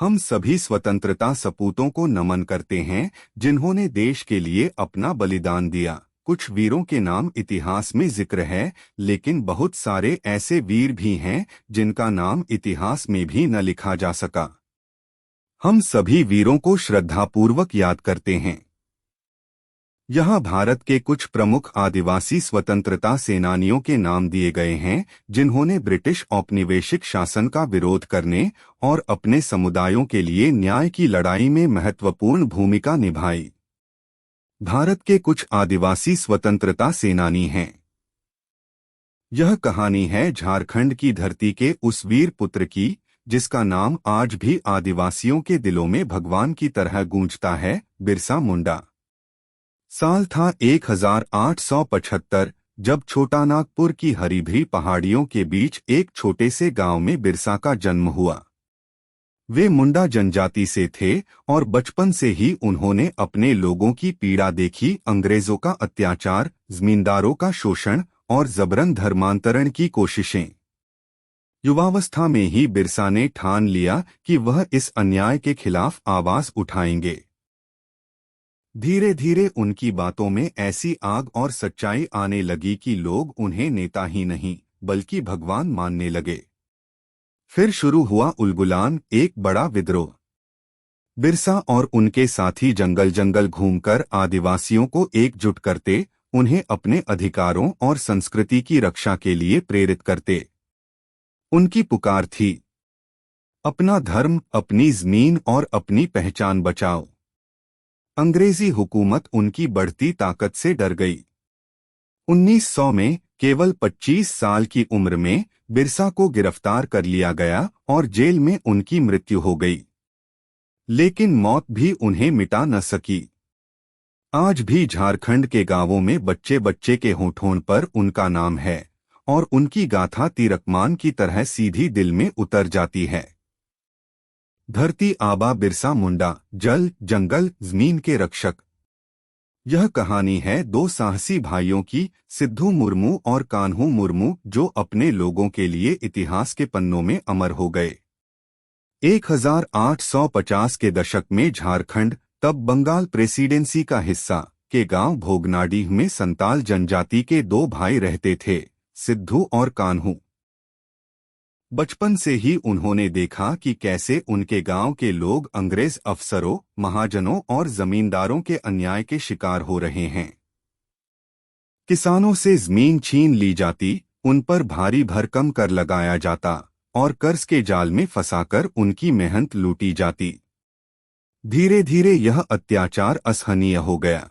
हम सभी स्वतंत्रता सपूतों को नमन करते हैं जिन्होंने देश के लिए अपना बलिदान दिया। कुछ वीरों के नाम इतिहास में जिक्र है, लेकिन बहुत सारे ऐसे वीर भी हैं जिनका नाम इतिहास में भी न लिखा जा सका। हम सभी वीरों को श्रद्धापूर्वक याद करते हैं। यहाँ भारत के कुछ प्रमुख आदिवासी स्वतंत्रता सेनानियों के नाम दिए गए हैं जिन्होंने ब्रिटिश औपनिवेशिक शासन का विरोध करने और अपने समुदायों के लिए न्याय की लड़ाई में महत्वपूर्ण भूमिका निभाई। भारत के कुछ आदिवासी स्वतंत्रता सेनानी हैं। यह कहानी है झारखंड की धरती के उस वीर पुत्र की जिसका नाम आज भी आदिवासियों के दिलों में भगवान की तरह गूंजता है, बिरसा मुंडा। साल था 1875 जब छोटा नागपुर की हरी भरी पहाड़ियों के बीच एक छोटे से गांव में बिरसा का जन्म हुआ। वे मुंडा जनजाति से थे और बचपन से ही उन्होंने अपने लोगों की पीड़ा देखी, अंग्रेजों का अत्याचार, जमींदारों का शोषण और जबरन धर्मांतरण की कोशिशें। युवावस्था में ही बिरसा ने ठान लिया कि वह इस अन्याय के खिलाफ आवाज उठाएंगे। धीरे धीरे उनकी बातों में ऐसी आग और सच्चाई आने लगी कि लोग उन्हें नेता ही नहीं बल्कि भगवान मानने लगे। फिर शुरू हुआ उलगुलान, एक बड़ा विद्रोह। बिरसा और उनके साथी जंगल जंगल घूमकर आदिवासियों को एकजुट करते, उन्हें अपने अधिकारों और संस्कृति की रक्षा के लिए प्रेरित करते। उनकी पुकार थी, अपना धर्म, अपनी जमीन और अपनी पहचान बचाओ। अंग्रेजी हुकूमत उनकी बढ़ती ताकत से डर गई। 1900 में केवल 25 साल की उम्र में बिरसा को गिरफ्तार कर लिया गया और जेल में उनकी मृत्यु हो गई। लेकिन मौत भी उन्हें मिटा न सकी। आज भी झारखंड के गांवों में बच्चे बच्चे के होठों पर उनका नाम है और उनकी गाथा तीरकमान की तरह सीधी दिल में उतर जाती है। धरती आबा बिरसा मुंडा, जल जंगल जमीन के रक्षक। यह कहानी है दो साहसी भाइयों की, सिद्धू मुर्मू और कान्हू मुर्मू, जो अपने लोगों के लिए इतिहास के पन्नों में अमर हो गए। 1850 के दशक में झारखंड, तब बंगाल प्रेसिडेंसी का हिस्सा, के गांव भोगनाडीह में संताल जनजाति के दो भाई रहते थे, सिद्धू और कान्हू। बचपन से ही उन्होंने देखा कि कैसे उनके गांव के लोग अंग्रेज अफसरों, महाजनों और जमींदारों के अन्याय के शिकार हो रहे हैं। किसानों से जमीन छीन ली जाती, उन पर भारी भरकम कर लगाया जाता और कर्ज के जाल में फंसाकर उनकी मेहनत लूटी जाती। धीरे धीरे यह अत्याचार असहनीय हो गया।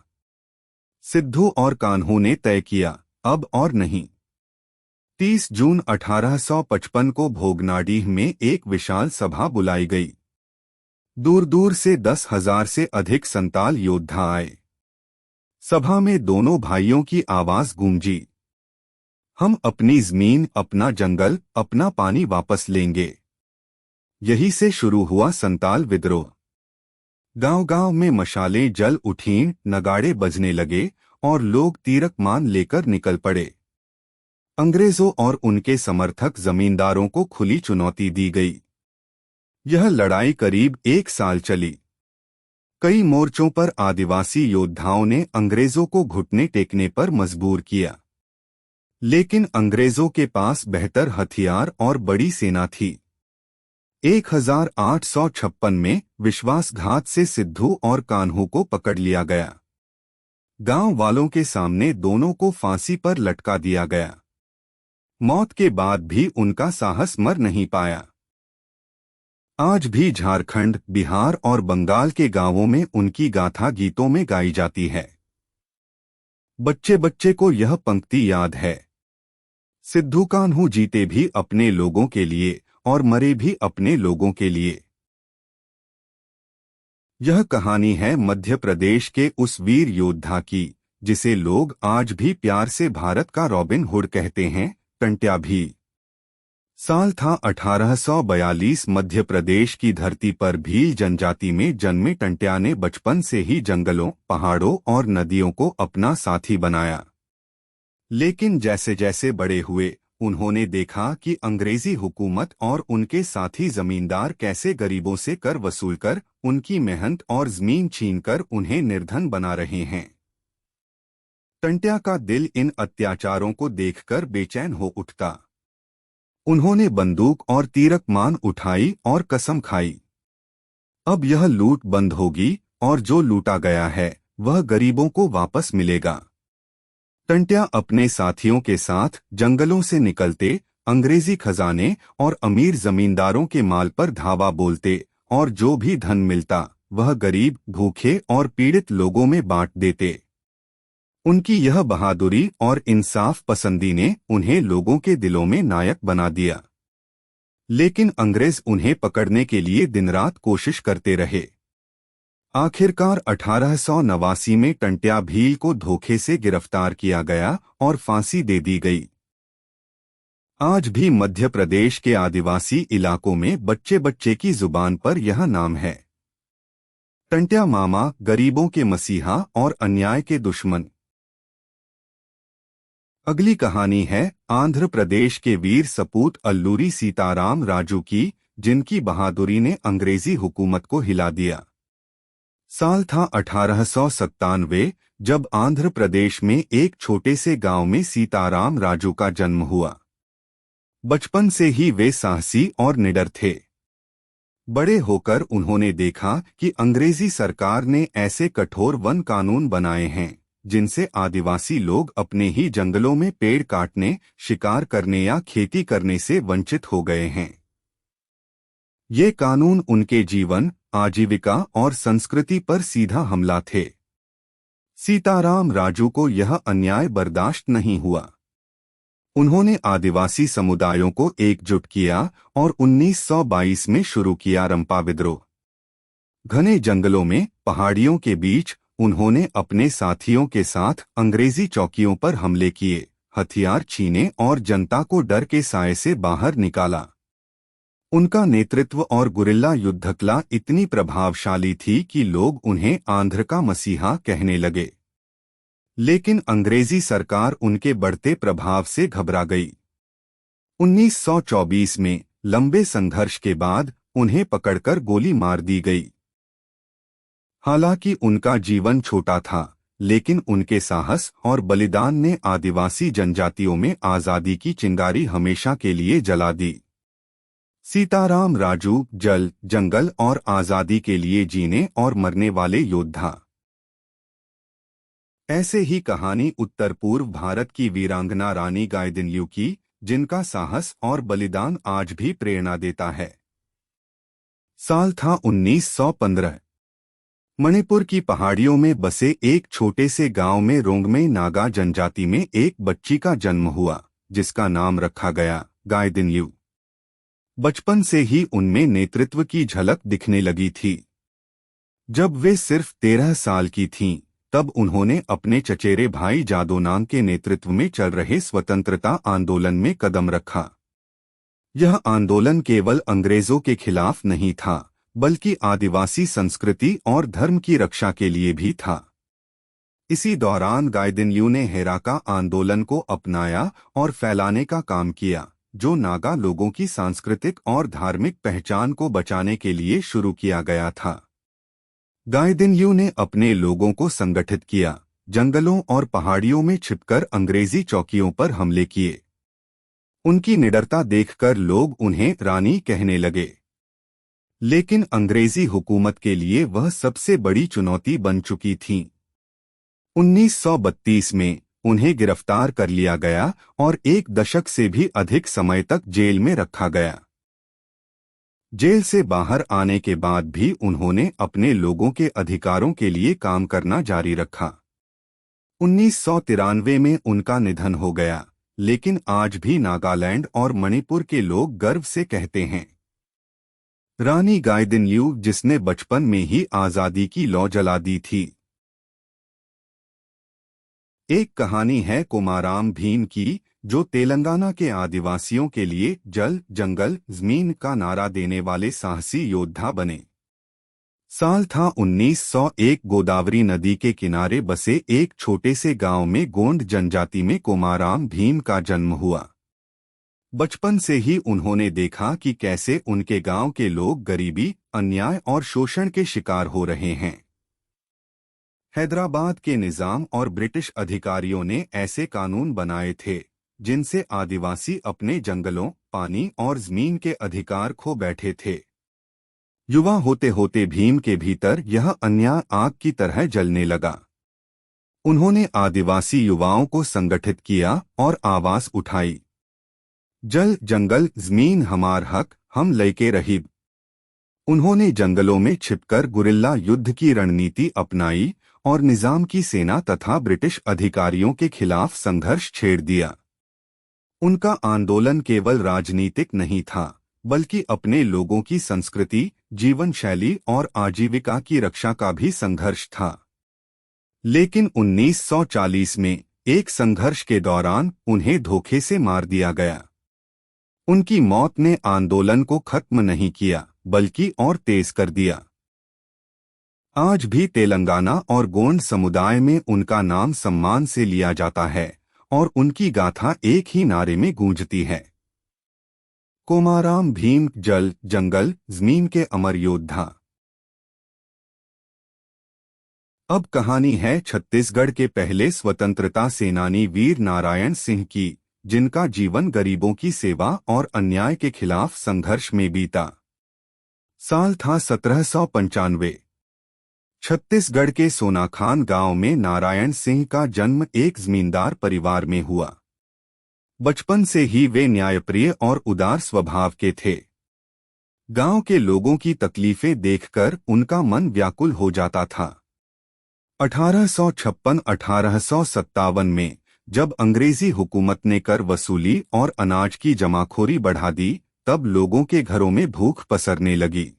सिद्धू और कान्हू ने तय किया, अब और नहीं। 30 जून 1855 को भोगनाडीह में एक विशाल सभा बुलाई गई। दूर दूर से 10,000 से अधिक संताल योद्धा आए। सभा में दोनों भाइयों की आवाज गूंजी, हम अपनी जमीन, अपना जंगल, अपना पानी वापस लेंगे। यही से शुरू हुआ संताल विद्रोह। गांव-गांव में मशालें जल उठीं, नगाड़े बजने लगे और लोग तीरकमान लेकर निकल पड़े। अंग्रेजों और उनके समर्थक जमींदारों को खुली चुनौती दी गई। यह लड़ाई करीब 1 साल चली। कई मोर्चों पर आदिवासी योद्धाओं ने अंग्रेजों को घुटने टेकने पर मजबूर किया, लेकिन अंग्रेजों के पास बेहतर हथियार और बड़ी सेना थी। 1856 में विश्वासघात से सिद्धू और कान्हू को पकड़ लिया गया। गांव वालों के सामने दोनों को फांसी पर लटका दिया गया। मौत के बाद भी उनका साहस मर नहीं पाया। आज भी झारखंड, बिहार और बंगाल के गांवों में उनकी गाथा गीतों में गाई जाती है। बच्चे बच्चे को यह पंक्ति याद है, सिद्धू कान्हू जीते भी अपने लोगों के लिए और मरे भी अपने लोगों के लिए। यह कहानी है मध्य प्रदेश के उस वीर योद्धा की जिसे लोग आज भी प्यार से भारत का रॉबिन हुड कहते हैं, टंट्या भी। साल था 1842। मध्य प्रदेश की धरती पर भील जनजाति में जन्मे टंट्या ने बचपन से ही जंगलों, पहाड़ों और नदियों को अपना साथी बनाया। लेकिन जैसे जैसे बड़े हुए, उन्होंने देखा कि अंग्रेजी हुकूमत और उनके साथी जमींदार कैसे गरीबों से कर वसूलकर उनकी मेहनत और जमीन छीनकर उन्हें निर्धन बना रहे हैं। टंट्या का दिल इन अत्याचारों को देखकर बेचैन हो उठता। उन्होंने बंदूक और तीरक मान उठाई और कसम खाई, अब यह लूट बंद होगी और जो लूटा गया है वह गरीबों को वापस मिलेगा। टंट्या अपने साथियों के साथ जंगलों से निकलते, अंग्रेजी खजाने और अमीर जमींदारों के माल पर धावा बोलते और जो भी धन मिलता वह गरीब, भूखे और पीड़ित लोगों में बांट देते। उनकी यह बहादुरी और इंसाफ पसंदी ने उन्हें लोगों के दिलों में नायक बना दिया। लेकिन अंग्रेज उन्हें पकड़ने के लिए दिन रात कोशिश करते रहे। आखिरकार 1889 में टंट्या भील को धोखे से गिरफ्तार किया गया और फांसी दे दी गई। आज भी मध्य प्रदेश के आदिवासी इलाकों में बच्चे बच्चे की जुबान पर यह नाम है। टंट्या मामा, गरीबों के मसीहा और अन्याय के दुश्मन। अगली कहानी है आंध्र प्रदेश के वीर सपूत अल्लूरी सीताराम राजू की, जिनकी बहादुरी ने अंग्रेजी हुकूमत को हिला दिया। साल था 1897 जब आंध्र प्रदेश में एक छोटे से गांव में सीताराम राजू का जन्म हुआ। बचपन से ही वे साहसी और निडर थे। बड़े होकर उन्होंने देखा कि अंग्रेजी सरकार ने ऐसे कठोर वन कानून बनाए हैं जिनसे आदिवासी लोग अपने ही जंगलों में पेड़ काटने, शिकार करने या खेती करने से वंचित हो गए हैं। ये कानून उनके जीवन, आजीविका और संस्कृति पर सीधा हमला थे। सीताराम राजू को यह अन्याय बर्दाश्त नहीं हुआ। उन्होंने आदिवासी समुदायों को एकजुट किया और 1922 में शुरू किया रंपा विद्रोह। घने जंगलों में, पहाड़ियों के बीच उन्होंने अपने साथियों के साथ अंग्रेजी चौकियों पर हमले किए, हथियार छीने और जनता को डर के साए से बाहर निकाला। उनका नेतृत्व और गुरिल्ला युद्धकला इतनी प्रभावशाली थी कि लोग उन्हें आंध्र का मसीहा कहने लगे। लेकिन अंग्रेजी सरकार उनके बढ़ते प्रभाव से घबरा गई। 1924 में लंबे संघर्ष के बाद उन्हें पकड़कर गोली मार दी गई। हालांकि उनका जीवन छोटा था, लेकिन उनके साहस और बलिदान ने आदिवासी जनजातियों में आजादी की चिंगारी हमेशा के लिए जला दी। सीताराम राजू जल, जंगल और आजादी के लिए जीने और मरने वाले योद्धा। ऐसे ही कहानी उत्तर पूर्व भारत की वीरांगना रानी गाइदिन्ल्यू की, जिनका साहस और बलिदान आज भी प्रेरणा देता है। साल था 1915। मणिपुर की पहाड़ियों में बसे एक छोटे से गांव में रोंगमे नागा जनजाति में एक बच्ची का जन्म हुआ, जिसका नाम रखा गया गाइदिन्ल्यू। बचपन से ही उनमें नेतृत्व की झलक दिखने लगी थी। जब वे सिर्फ 13 साल की थीं, तब उन्होंने अपने चचेरे भाई जादोनांग के नेतृत्व में चल रहे स्वतंत्रता आंदोलन में कदम रखा। यह आंदोलन केवल अंग्रेजों के खिलाफ नहीं था, बल्कि आदिवासी संस्कृति और धर्म की रक्षा के लिए भी था। इसी दौरान गाइदिन्ल्यू ने हेराका आंदोलन को अपनाया और फैलाने का काम किया, जो नागा लोगों की सांस्कृतिक और धार्मिक पहचान को बचाने के लिए शुरू किया गया था। गाइदिन्ल्यू ने अपने लोगों को संगठित किया, जंगलों और पहाड़ियों में छिपकर अंग्रेजी चौकियों पर हमले किए। उनकी निडरता देखकर लोग उन्हें रानी कहने लगे। लेकिन अंग्रेजी हुकूमत के लिए वह सबसे बड़ी चुनौती बन चुकी थी। 1932 में उन्हें गिरफ्तार कर लिया गया और 1 दशक से भी अधिक समय तक जेल में रखा गया। जेल से बाहर आने के बाद भी उन्होंने अपने लोगों के अधिकारों के लिए काम करना जारी रखा। 1993 में उनका निधन हो गया, लेकिन आज भी नागालैंड और मणिपुर के लोग गर्व से कहते हैं, रानी गाइदिन्ल्यू, जिसने बचपन में ही आजादी की लौ जला दी थी। एक कहानी है कोमाराम भीम की, जो तेलंगाना के आदिवासियों के लिए जल, जंगल, जमीन का नारा देने वाले साहसी योद्धा बने। साल था 1901। गोदावरी नदी के किनारे बसे एक छोटे से गांव में गोंड जनजाति में कोमाराम भीम का जन्म हुआ। बचपन से ही उन्होंने देखा कि कैसे उनके गांव के लोग गरीबी, अन्याय और शोषण के शिकार हो रहे हैं। हैदराबाद के निजाम और ब्रिटिश अधिकारियों ने ऐसे कानून बनाए थे जिनसे आदिवासी अपने जंगलों, पानी और जमीन के अधिकार खो बैठे थे। युवा होते होते भीम के भीतर यह अन्याय आग की तरह जलने लगा। उन्होंने आदिवासी युवाओं को संगठित किया और आवाज उठाई, जल जंगल जमीन हमार हक, हम लेके रही। उन्होंने जंगलों में छिपकर गुरिल्ला युद्ध की रणनीति अपनाई और निजाम की सेना तथा ब्रिटिश अधिकारियों के खिलाफ संघर्ष छेड़ दिया। उनका आंदोलन केवल राजनीतिक नहीं था, बल्कि अपने लोगों की संस्कृति, जीवन शैली और आजीविका की रक्षा का भी संघर्ष था। लेकिन 1940 में एक संघर्ष के दौरान उन्हें धोखे से मार दिया गया। उनकी मौत ने आंदोलन को खत्म नहीं किया, बल्कि और तेज कर दिया। आज भी तेलंगाना और गोंड समुदाय में उनका नाम सम्मान से लिया जाता है और उनकी गाथा एक ही नारे में गूंजती है, कोमाराम भीम, जल जंगल जमीन के अमर योद्धा। अब कहानी है छत्तीसगढ़ के पहले स्वतंत्रता सेनानी वीर नारायण सिंह की, जिनका जीवन गरीबों की सेवा और अन्याय के खिलाफ संघर्ष में बीता। साल था 1795। छत्तीसगढ़ के सोनाखान गांव में नारायण सिंह का जन्म एक जमींदार परिवार में हुआ। बचपन से ही वे न्यायप्रिय और उदार स्वभाव के थे। गांव के लोगों की तकलीफें देखकर उनका मन व्याकुल हो जाता था। 1856-1857 में जब अंग्रेजी हुकूमत ने कर वसूली और अनाज की जमाखोरी बढ़ा दी, तब लोगों के घरों में भूख पसरने लगी।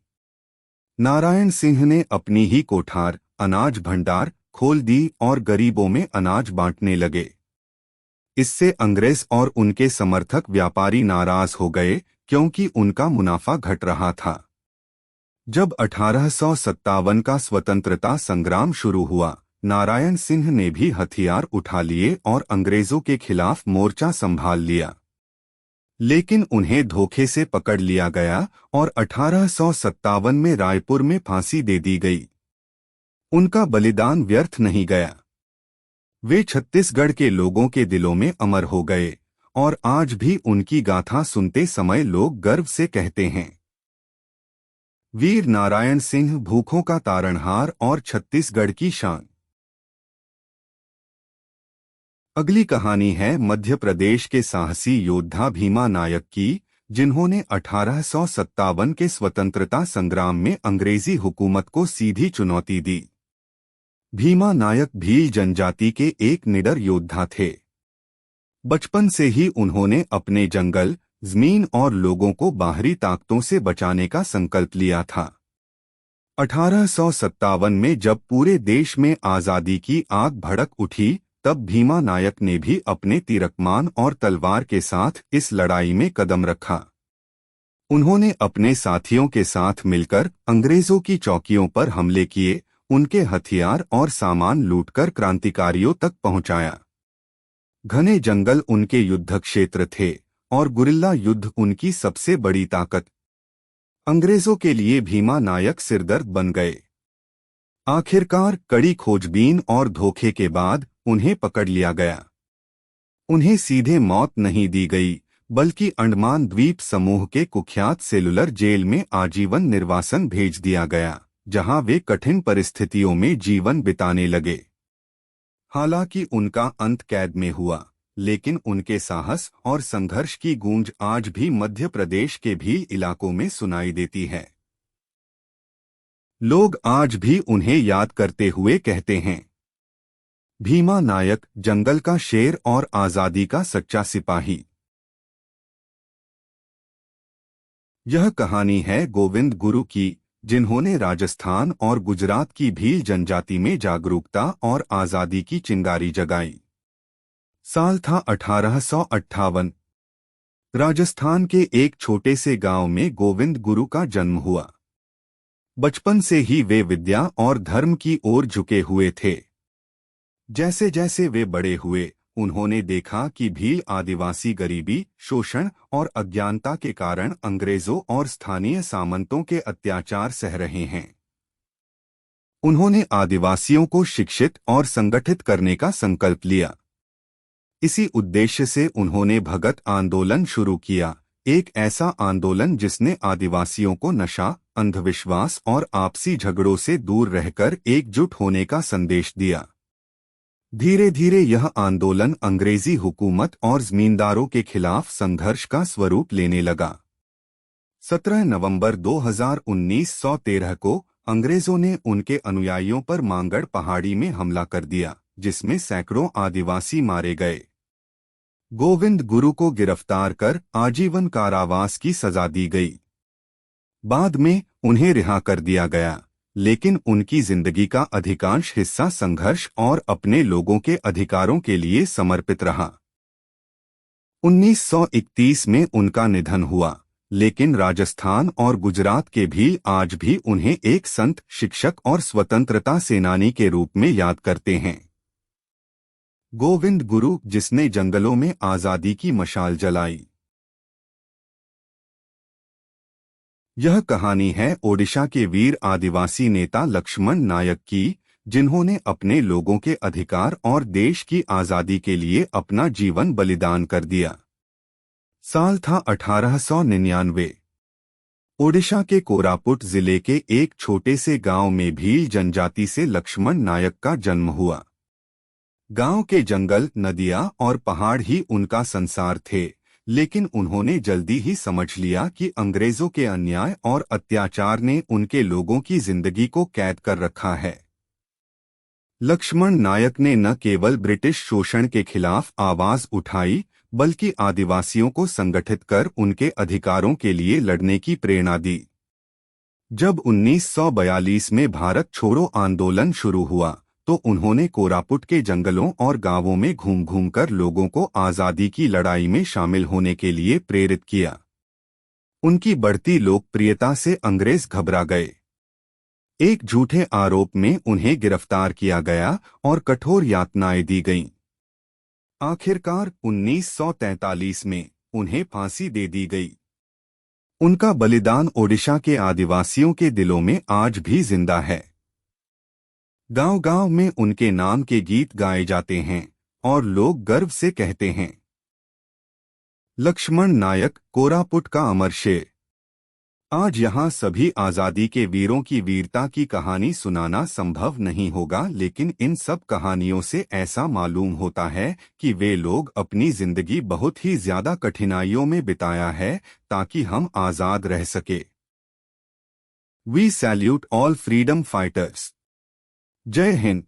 नारायण सिंह ने अपनी ही कोठार, अनाज भंडार खोल दी और गरीबों में अनाज बांटने लगे। इससे अंग्रेज और उनके समर्थक व्यापारी नाराज हो गए, क्योंकि उनका मुनाफा घट रहा था। जब 1857 का स्वतंत्रता संग्राम शुरू हुआ, नारायण सिंह ने भी हथियार उठा लिए और अंग्रेजों के खिलाफ मोर्चा संभाल लिया। लेकिन उन्हें धोखे से पकड़ लिया गया और 1857 में रायपुर में फांसी दे दी गई। उनका बलिदान व्यर्थ नहीं गया। वे छत्तीसगढ़ के लोगों के दिलों में अमर हो गए और आज भी उनकी गाथा सुनते समय लोग गर्व से कहते हैं, वीर नारायण सिंह, भूखों का तारणहार और छत्तीसगढ़ की शान। अगली कहानी है मध्य प्रदेश के साहसी योद्धा भीमा नायक की, जिन्होंने 1857 के स्वतंत्रता संग्राम में अंग्रेजी हुकूमत को सीधी चुनौती दी। भीमा नायक भील जनजाति के एक निडर योद्धा थे। बचपन से ही उन्होंने अपने जंगल, जमीन और लोगों को बाहरी ताकतों से बचाने का संकल्प लिया था। 1857 में जब पूरे देश में आजादी की आग भड़क उठी, तब भीमा नायक ने भी अपने तीरकमान और तलवार के साथ इस लड़ाई में कदम रखा। उन्होंने अपने साथियों के साथ मिलकर अंग्रेजों की चौकियों पर हमले किए, उनके हथियार और सामान लूटकर क्रांतिकारियों तक पहुंचाया। घने जंगल उनके युद्ध क्षेत्र थे और गुरिल्ला युद्ध उनकी सबसे बड़ी ताकत। अंग्रेजों के लिए भीमा नायक सिरदर्द बन गए। आखिरकार कड़ी खोजबीन और धोखे के बाद उन्हें पकड़ लिया गया। उन्हें सीधे मौत नहीं दी गई, बल्कि अंडमान द्वीप समूह के कुख्यात सेलुलर जेल में आजीवन निर्वासन भेज दिया गया, जहां वे कठिन परिस्थितियों में जीवन बिताने लगे। हालांकि उनका अंत कैद में हुआ, लेकिन उनके साहस और संघर्ष की गूंज आज भी मध्य प्रदेश के भील इलाकों में सुनाई देती है। लोग आज भी उन्हें याद करते हुए कहते हैं, भीमा नायक, जंगल का शेर और आजादी का सच्चा सिपाही। यह कहानी है गोविंद गुरु की, जिन्होंने राजस्थान और गुजरात की भील जनजाति में जागरूकता और आजादी की चिंगारी जगाई। साल था 1858। राजस्थान के एक छोटे से गांव में गोविंद गुरु का जन्म हुआ। बचपन से ही वे विद्या और धर्म की ओर झुके हुए थे। जैसे जैसे वे बड़े हुए, उन्होंने देखा कि भील आदिवासी गरीबी, शोषण और अज्ञानता के कारण अंग्रेजों और स्थानीय सामंतों के अत्याचार सह रहे हैं। उन्होंने आदिवासियों को शिक्षित और संगठित करने का संकल्प लिया। इसी उद्देश्य से उन्होंने भगत आंदोलन शुरू किया, एक ऐसा आंदोलन जिसने आदिवासियों को नशा, अंधविश्वास और आपसी झगड़ों से दूर रहकर एकजुट होने का संदेश दिया। धीरे धीरे यह आंदोलन अंग्रेजी हुकूमत और जमींदारों के खिलाफ संघर्ष का स्वरूप लेने लगा। 17 नवंबर 1913 को अंग्रेजों ने उनके अनुयायियों पर मांगड़ पहाड़ी में हमला कर दिया, जिसमें सैकड़ों आदिवासी मारे गए। गोविंद गुरु को गिरफ्तार कर आजीवन कारावास की सजा दी गई। बाद में उन्हें रिहा कर दिया गया, लेकिन उनकी जिंदगी का अधिकांश हिस्सा संघर्ष और अपने लोगों के अधिकारों के लिए समर्पित रहा। 1931 में उनका निधन हुआ, लेकिन राजस्थान और गुजरात के भी आज भी उन्हें एक संत, शिक्षक और स्वतंत्रता सेनानी के रूप में याद करते हैं। गोविंद गुरु, जिसने जंगलों में आजादी की मशाल जलाई। यह कहानी है ओडिशा के वीर आदिवासी नेता लक्ष्मण नायक की, जिन्होंने अपने लोगों के अधिकार और देश की आजादी के लिए अपना जीवन बलिदान कर दिया। साल था 1899। ओडिशा के कोरापुट जिले के एक छोटे से गांव में भील जनजाति से लक्ष्मण नायक का जन्म हुआ। गांव के जंगल, नदियां और पहाड़ ही उनका संसार थे, लेकिन उन्होंने जल्दी ही समझ लिया कि अंग्रेजों के अन्याय और अत्याचार ने उनके लोगों की जिंदगी को कैद कर रखा है। लक्ष्मण नायक ने न केवल ब्रिटिश शोषण के खिलाफ आवाज उठाई, बल्कि आदिवासियों को संगठित कर उनके अधिकारों के लिए लड़ने की प्रेरणा दी। जब 1942 में भारत छोड़ो आंदोलन शुरू हुआ, तो उन्होंने कोरापुट के जंगलों और गांवों में घूम घूम कर लोगों को आजादी की लड़ाई में शामिल होने के लिए प्रेरित किया। उनकी बढ़ती लोकप्रियता से अंग्रेज घबरा गए। एक झूठे आरोप में उन्हें गिरफ्तार किया गया और कठोर यातनाएं दी गईं। आखिरकार 1943 में उन्हें फांसी दे दी गई। उनका बलिदान ओडिशा के आदिवासियों के दिलों में आज भी जिंदा है। गांव-गांव में उनके नाम के गीत गाए जाते हैं और लोग गर्व से कहते हैं, लक्ष्मण नायक, कोरापुट का अमर शेर। आज यहाँ सभी आजादी के वीरों की वीरता की कहानी सुनाना संभव नहीं होगा, लेकिन इन सब कहानियों से ऐसा मालूम होता है कि वे लोग अपनी जिंदगी बहुत ही ज्यादा कठिनाइयों में बिताया है ताकि हम आजाद रह सके। We salute all freedom fighters. जय हिंद।